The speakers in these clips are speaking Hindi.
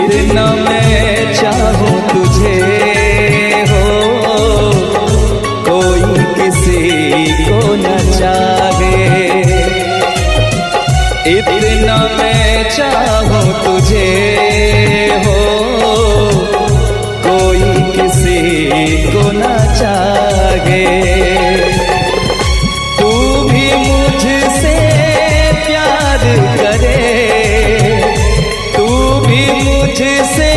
इतना मैं चाहूं तुझे हो, कोई किसी को न चाहे। इतना मैं चाहूं तुझे हो, कोई किसी को न चाहे। तू भी मुझसे प्यार करे, तू भी मुझसे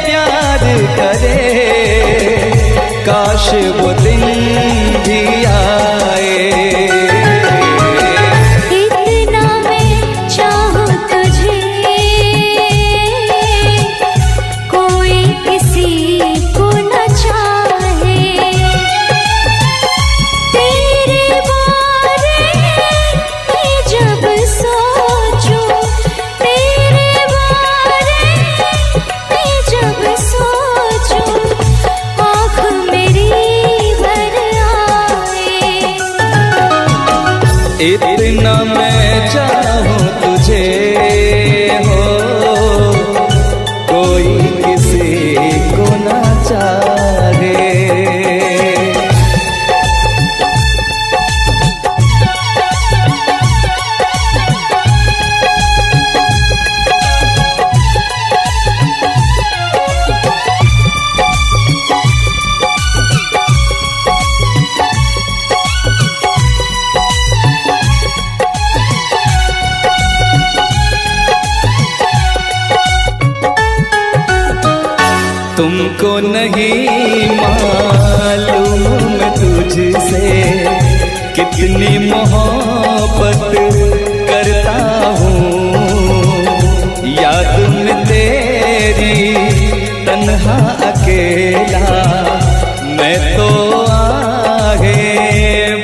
प्यार करे, काश वो दिन भी आए। इतना मैं चाहूं तुझे, कोई किसी को न चाहे। तेरे बारे में जब सोचूं, तेरे बारे में जब सोचूं, आँख मेरी भर आए। इतना मैं चाहूं तुझे हो, कोई किसी को न चाहे। तुमको नहीं मालूम मैं तुझसे कितनी मोहब्बत करता हूँ। याद में तेरी तन्हा अकेला मैं तो आहे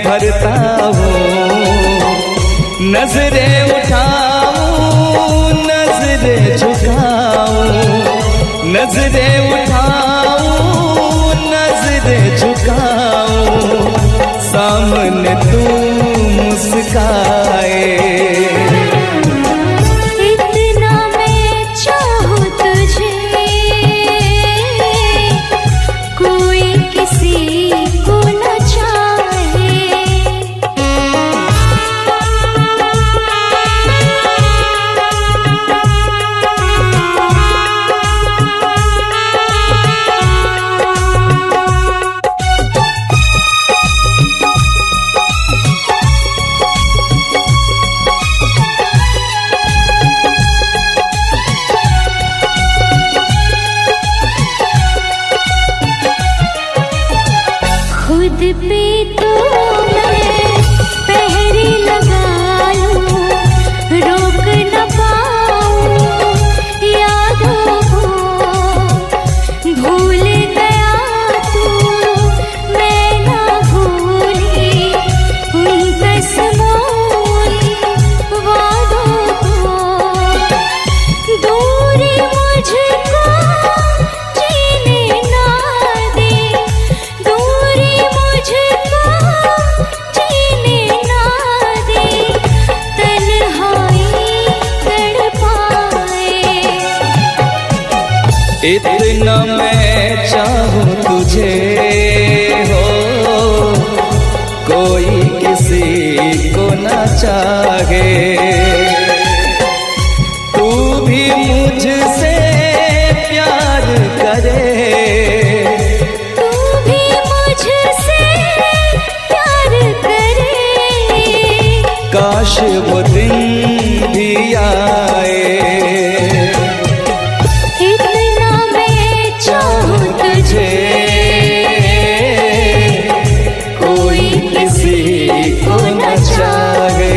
भरता हूँ। नजरें उठाऊं, नजरें झुकाऊं, नजरें उठाऊं, नजरें झुकाऊं, सामने तू मुस्काए। इतना मैं चाहूं तुझे, कोई किसी को न चाहे। खुद पे तो मैं पहरे लगा लूं, रोक न पाऊं यादों को। भूल गया तू, मैं ना भूली उन कसमों वादों को। दूरी मुझको जीने ना दे, दूरी मुझको जीने ना दे, तन्हाई तड़पाए। इतना मैं चाहूं तुझे हो, कोई किसी को न चाहे। तू भी मुझसे प्यार करे, तू भी मुझसे प्यार करे, काश वो दिन भी आए। इतना मैं चाहूं तुझे, कोई किसी को न चाहे।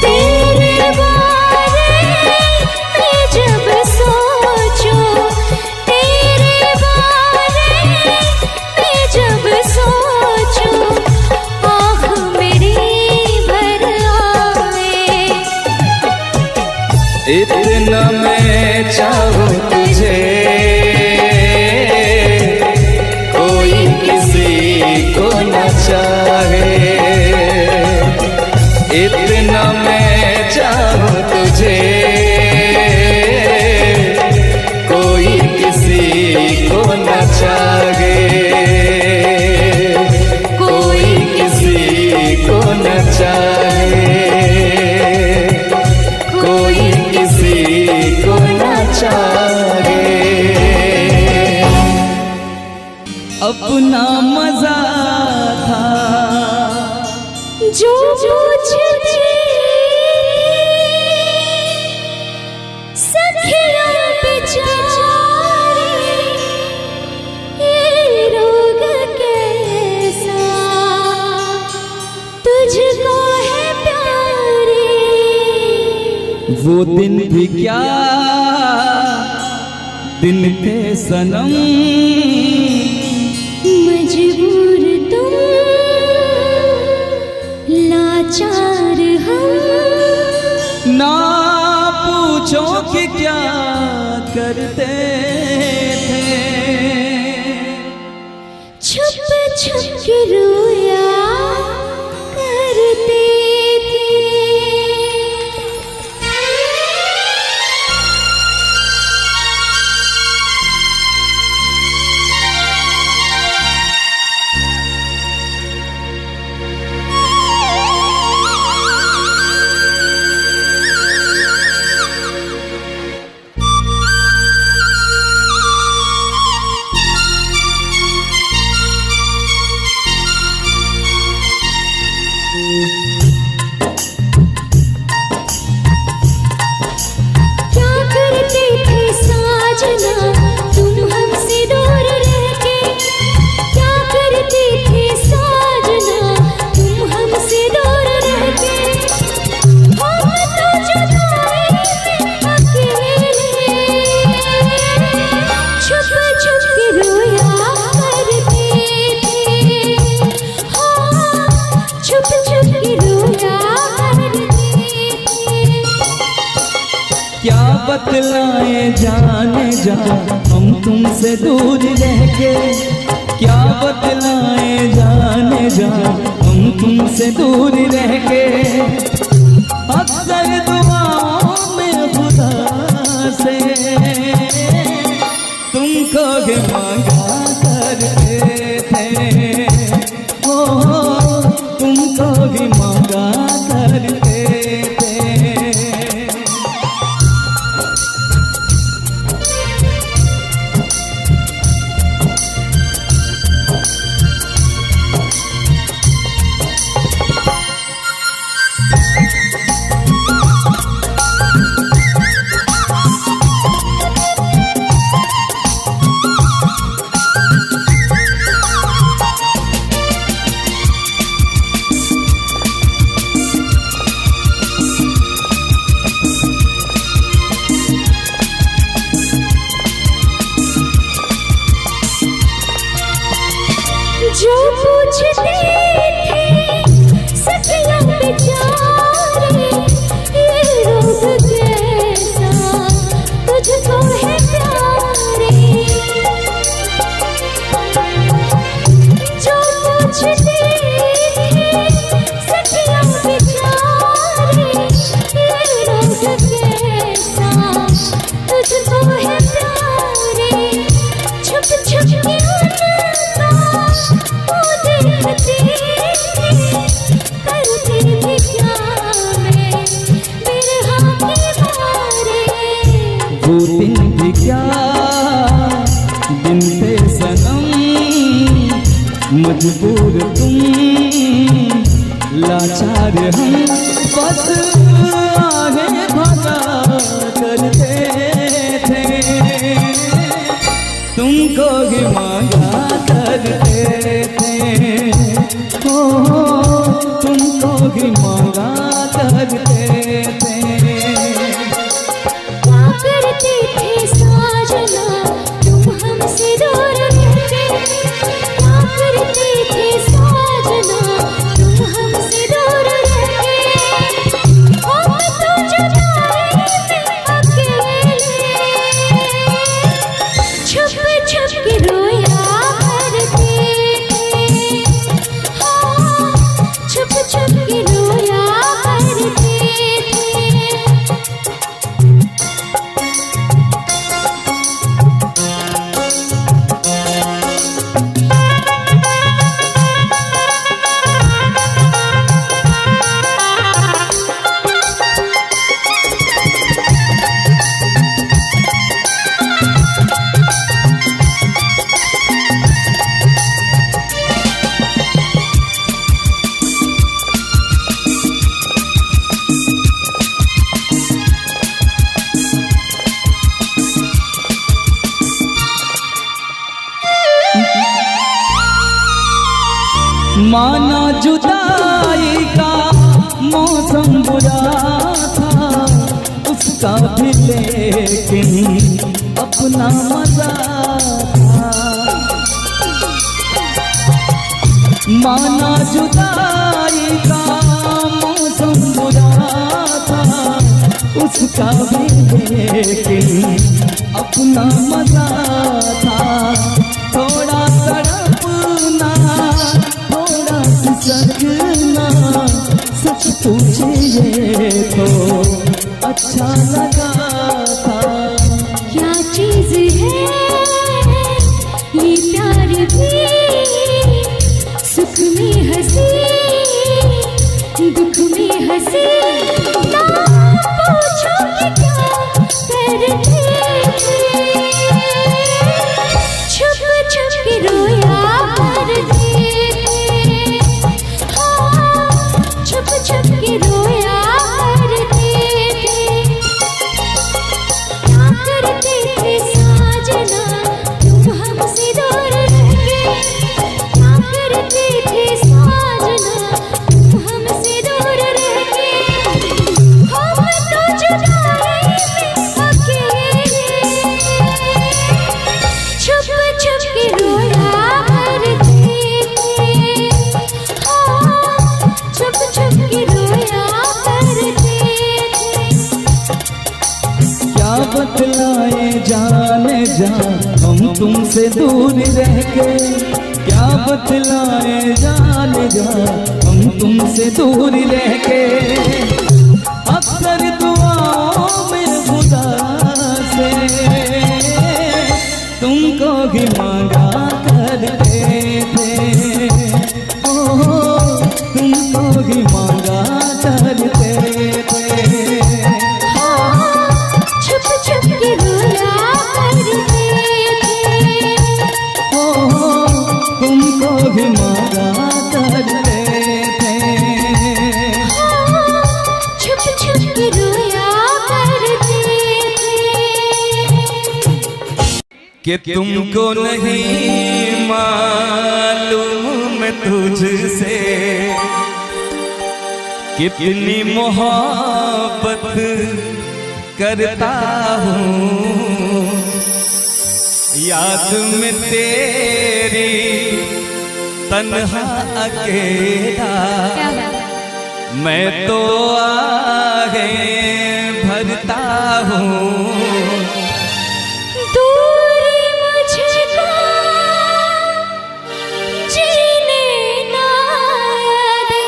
तेरे बारे में जब सोचूं, तेरे बारे में जब सोचूं, आँख मेरी भर आए। इतना मैं चाहूं तुझे, कोई किसी को न चाहे। इतना मैं चाहूं तुझे, जो पूछती सखियां बेचारी ये रोग कैसा तुझको है प्यारी। वो दिन भी क्या दिन थे सनम, मजबूर तुम लाचार हम, ना पूछो कि क्या करते थे, छुप छुप के रोया करते थे। क्या करते थे साजना तुम हमसे दूर रह के, क्या करते थे साजना तुम हमसे दूर रह के, हम तो जुदाई में अकेले छुप छुप के रोया करते थे, हाँ छुप छुप के रोया करते थे। क्या बतलाए जाने जा हम तुमसे दूर रह के, क्या बतलाए जाने जा हम तुमसे दूर रह के, अक्सर दुआओं में खुदा से तुमको भी मांगा करते थे, ओ तुमको भी मांगा करते थे। जो पूछते थे सखियां बेचारी ये रोग कैसा तुझको है प्यारी, जो पूछते थे सखियां बेचारी ये रोग कैसा तुझको है प्यारी, छुप छुप के वो देखते करते थे क्या मैं बिरहा के मारे। वो दिन भी क्या दिन थे सनम, मजबूर तुम लाचार हम, बस आगे भगा करते थे, तुमको भी मांगा करते थे, ओ तुमको भी मांगा करते थे। क्या करते थे साजना तुम हमसे दूर रह के, क्या करते थे साजना तुम हमसे दूर रह के, हम तो जुदाई में अकेले छुप छुप के रोया करते थे, हाँ माना जुदाई का मौसम बुरा था, उसका भी लेकिन अपना मजा था। माना जुदाई का मौसम बुरा था, उसका भी लेकिन अपना मजा था। थोड़ा तड़पना, थोड़ा सिसकना, सच पूछिए तो अच्छा लगा था। क्या चीज है ये प्यार भी, सुख में हंसी दुख में हंसी। ना पूछो कि क्या करते थे, छुप छुप के रोया करते थे। हाँ, छुप छुप के रोया करते थे। क्या करते थे साजना तुम हमसे दूर रह के, क्या करते थे साजना तुम हमसे दूर रह के। हम तो जुदाई में अकेले छुप छुप के रोया करते थे। हाँ, छुप छुप के रोया करते थे। क्या बतलाए जाने जा हम तुमसे दूर रह के, क्या बतलाए जाने जा हम तुमसे दूर रह के। अक्सर दुआओं में खुदा से तुमको ही मांगा करते थे, ओ तुमको ही मांगा करते थे। छुप छुप के रोया करते थे। ओ तुमको भी मांगा करते थे। छुप छुप के रोया करते थे। कि तुमको नहीं मालूम मैं तुझसे कितनी मोहब्बत करता हूँ। याद में तेरी तन्हा अकेला मैं तो आगे भरता हूँ। दूरी मुझको जीने ना दे,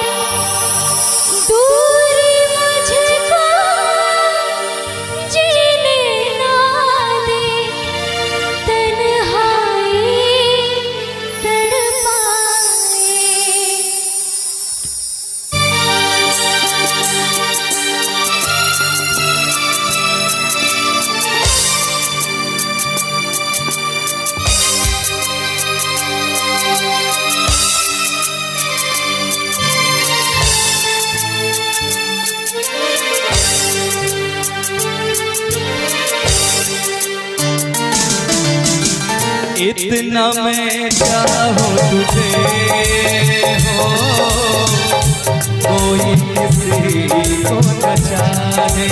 दूरी मुझको जीने ना दे। तन्हाई तड़पाए। इतना मैं चाहूँ तुझे हो, कोई किसी को न चाहे।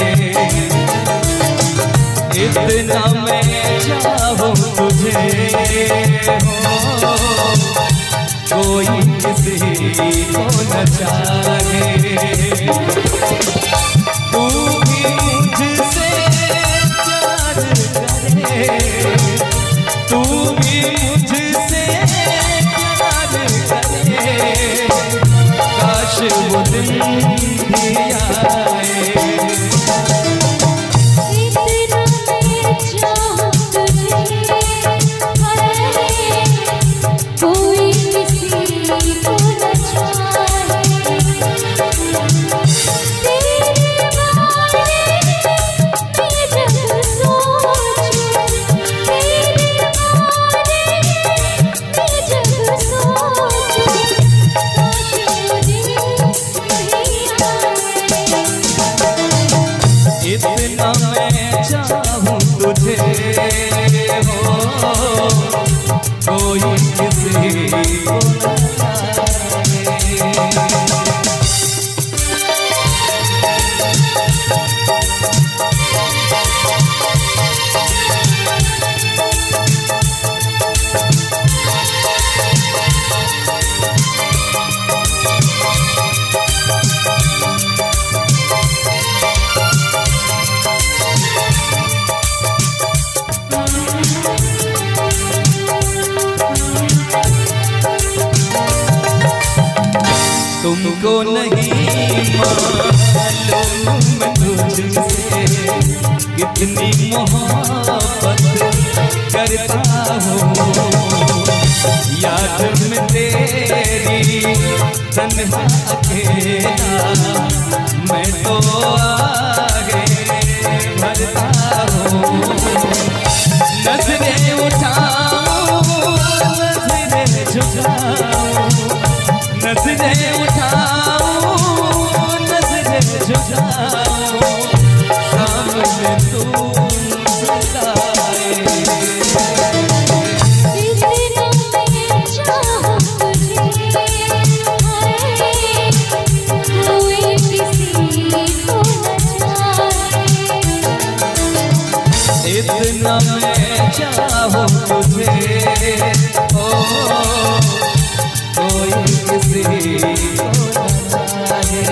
इतना मैं चाहूँ तुझे हो, कोई किसी को न चाहे। तू भी मुझसे प्यार करे, तू भी मुझसे प्यार करे। काश वो दिन भी आए। इतना मैं चाहूँ तुझे, कोई किसी को न चाहे। तेरे बारे मैं जब सोचूं, तेरे बारे मैं जब सोचूं, काश वो दिन भी आए। इतना मैं चाहूँ तुझे हो, कोई किसी को न चाहे। तुमको नहीं मालूम तुझसे कितनी मोहब्बत करता हूँ। याद में तेरी तन्हा अकेला मैं तो आगे बढ़ता हूँ। नजरें उठाऊं नजरें झुकाऊं, नजरें उठाऊं नजरें झुकाऊं, सामने तू सताए। इतना मैं चाहूं तुझे ओ कोई किसी को न चाहे।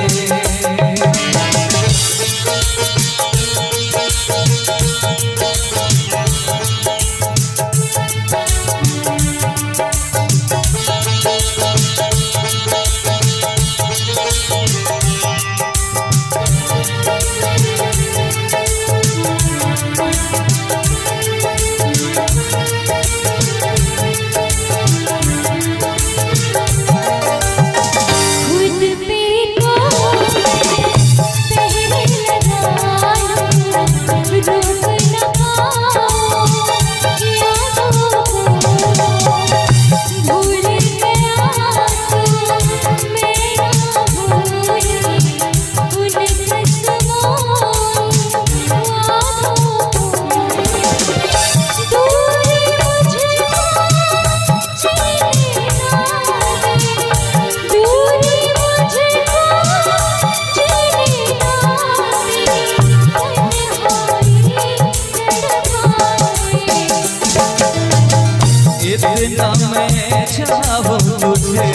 इतना मैं चाहूं तुझे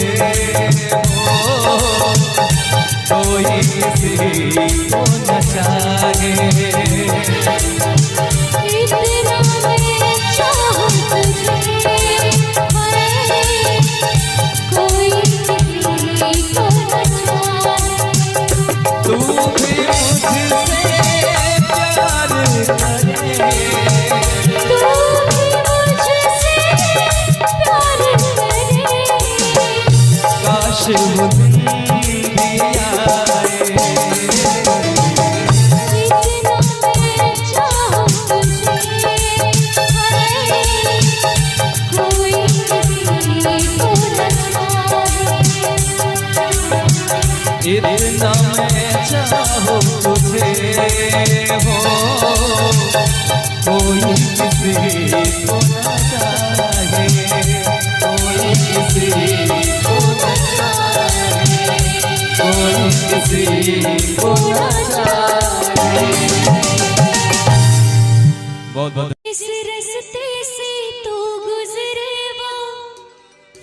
ओ कोई किसी को न चाहे। इतना मैं चाहूं तुझे कोई किसी को न चाहे। तू भी मुझसे प्यार करे, काश वो दिन भी आए। इतना मैं चाहूं तुझे कोई किसी को न चाहे। इतना मैं चाहूं तुझे हो कोई किसी को न चाहे, कोई किसी को न चाहे, कोई किसी को न चाहे। बहुत बहुत इस रास्ते से तू गुजरे वो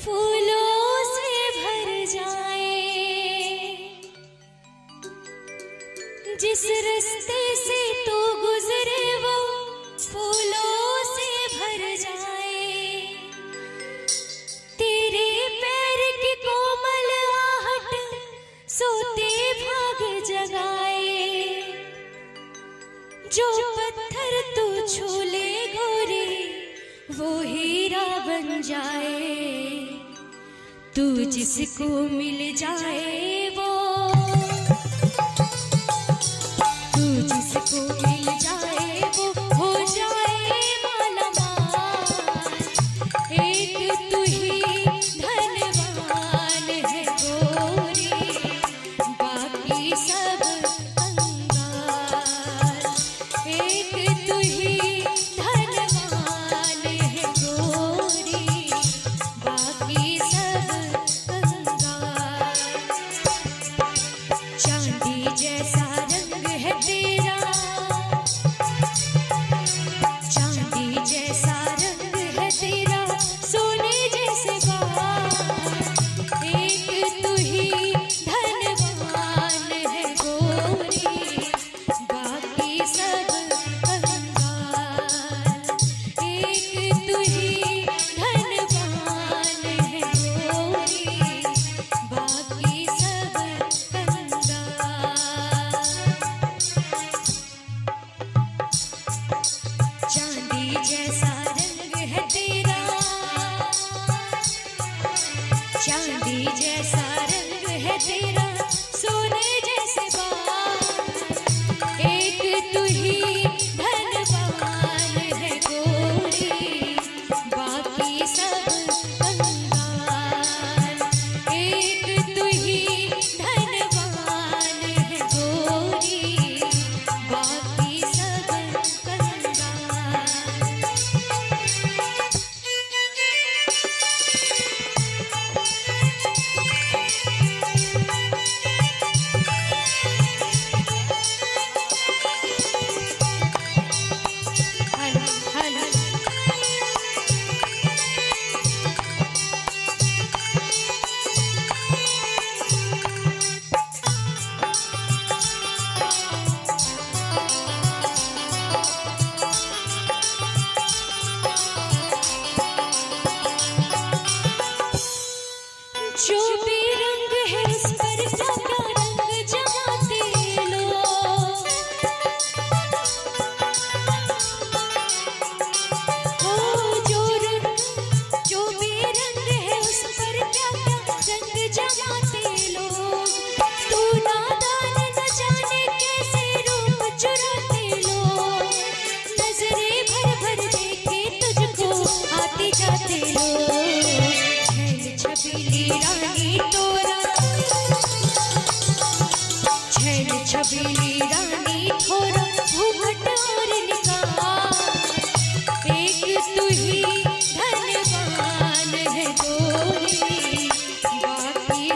फूलों से भर जाए। जिस रास्ते से तू गुजरे वो फूलों से भर जाए। तेरे पैर की कोमल आहट सोते भाग जगाए। जो पत्थर तू छू ले गोरे वो हीरा बन जाए। तू जिसको मिल जाए वो, तू जिसको मिल जाए वो हो जाए मालामाल। एक तू ही धनवान है गोरी, बाकी सब कंगाल। एक तू ही धनवान है गोरी, बाकी सब कंगाल।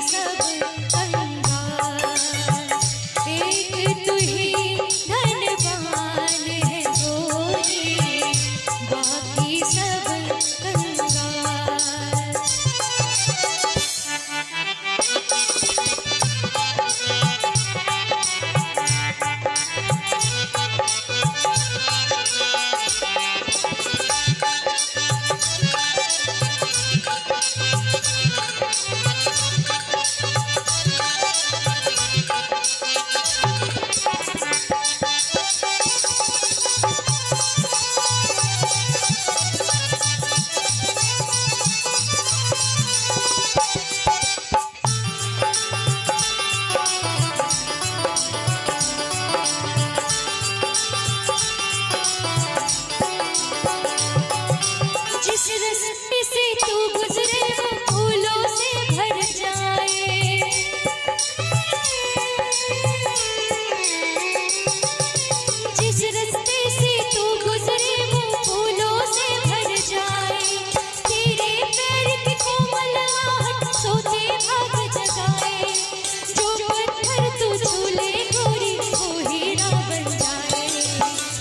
सब कंगाल। एक तू ही धनवान है गोरी, बाकी सब कंगाल। जिस रास्ते से तू गुजरे वो फूलों से भर जाए। जिस रास्ते से तू गुजरे वो फूलों से भर जाए। तेरे पैर की कोमल आहट सोते भाग जगाए। जो पत्थर तू छूले गोरी वो हीरा बन जाए।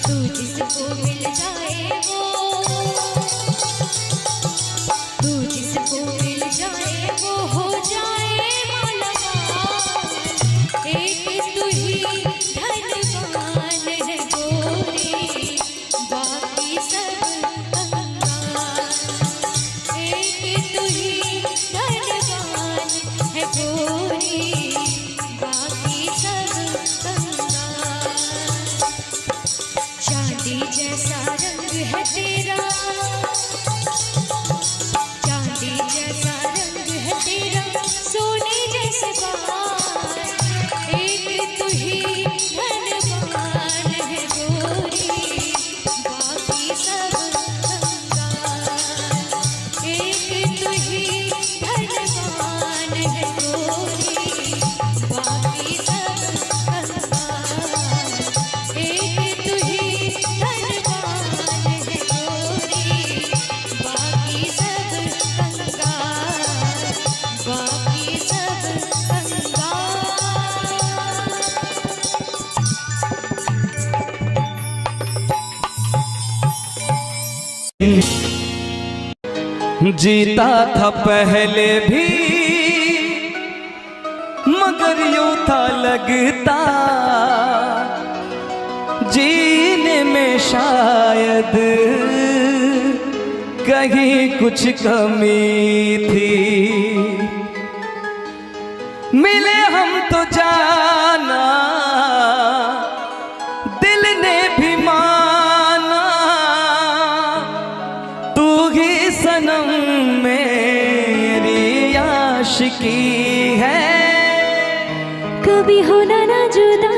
तू जिसको मिल जाए तू जिसको मिल जाए वो हो जाए मालामाल। एक तू ही धनवान है गोरी, बाकी सब कंगाल। एक तू ही धनवान है गोरी, बाकी सब कंगाल। चांदी जैसा रंग है तेरा, चांदी जैसा रंग है तेरा, सोने जैसे बाल। एक तू ही धनवान है गोरी, बाकी सब कंगाल। एक तू ही धनवान है गोरी, बाकी सब कंगाल। एक तू ही धनवान है गोरी, बाकी सब कंगाल, बाकी सब कंगाल। जीता था पहले भी मगर यूं था लगता जीने में शायद कहीं कुछ कमी थी। मिले हम तो जाना दिल ने भी माना, तू ही सनम मेरी आशिकी है। कभी होना ना जुदा,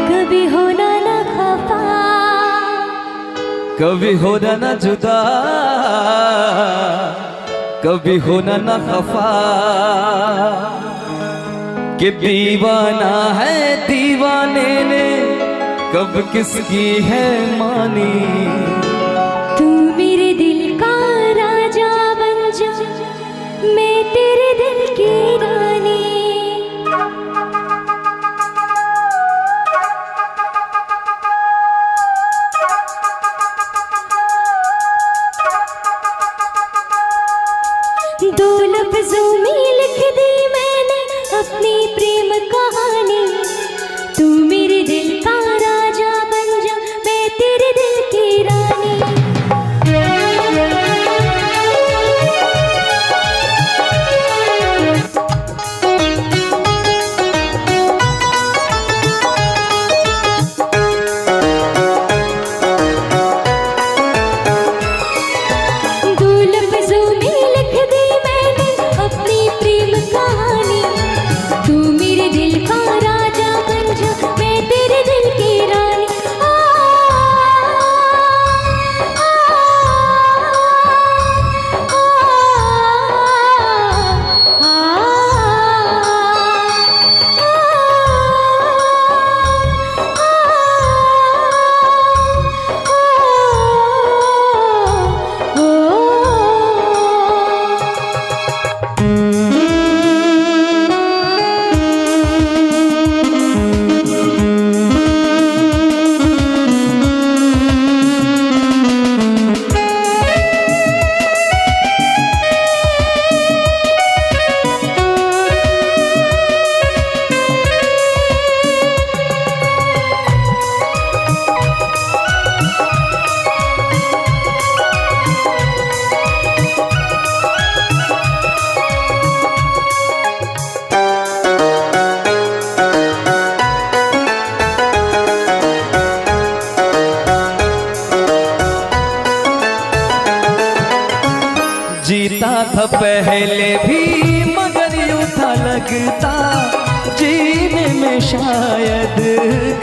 कभी होना ना खफा, कभी होना ना जुदा, कभी होना ना खफा। कि दीवाना है दीवाने ने कब किसकी है मानी। तू मेरे दिल का राजा बन जा, मैं तेरे दिल की रानी। दो लफ्जों में लिख दी मैंने अपनी प्रेम कहानी। तू मेरे दिल का राजा बन जा, मैं तेरे दिल की रानी। था पहले भी मगर यूं था लगता जीने में शायद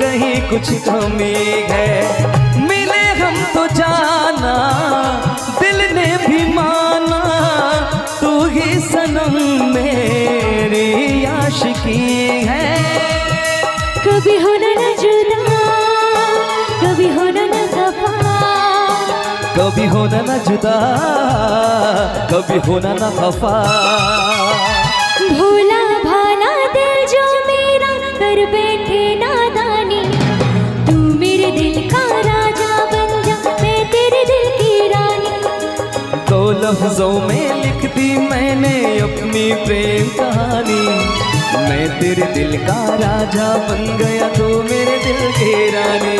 कहीं कुछ कमी है। मिले हम तो जाना दिल ने भी माना तू ही सनम मेरी आशिकी है। कभी होना न जुदा, कभी होना न खफा, कभी होना न जुदा, कभी होना न खफा। भोला भाला दिल जो मेरा कर बैठे नादानी, तू मेरे दिल का राजा बन जा, मैं तेरे दिल की रानी। दो लफ्जों में लिख दी मैंने अपनी प्रेम कहानी, मैं तेरे दिल का राजा बन गया तू मेरे दिल की रानी।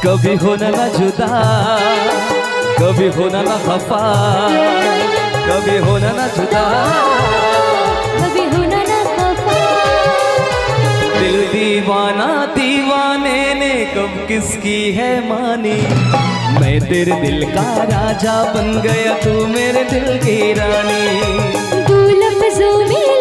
कभी होना न जुदा, कभी होना न खफा, कभी होना न जुदा, कभी होना न खफा। दिल दीवाना दीवाने ने कब किसकी है मानी, मैं तेरे दिल का राजा बन गया तू मेरे दिल की रानी। दो लफ्जों में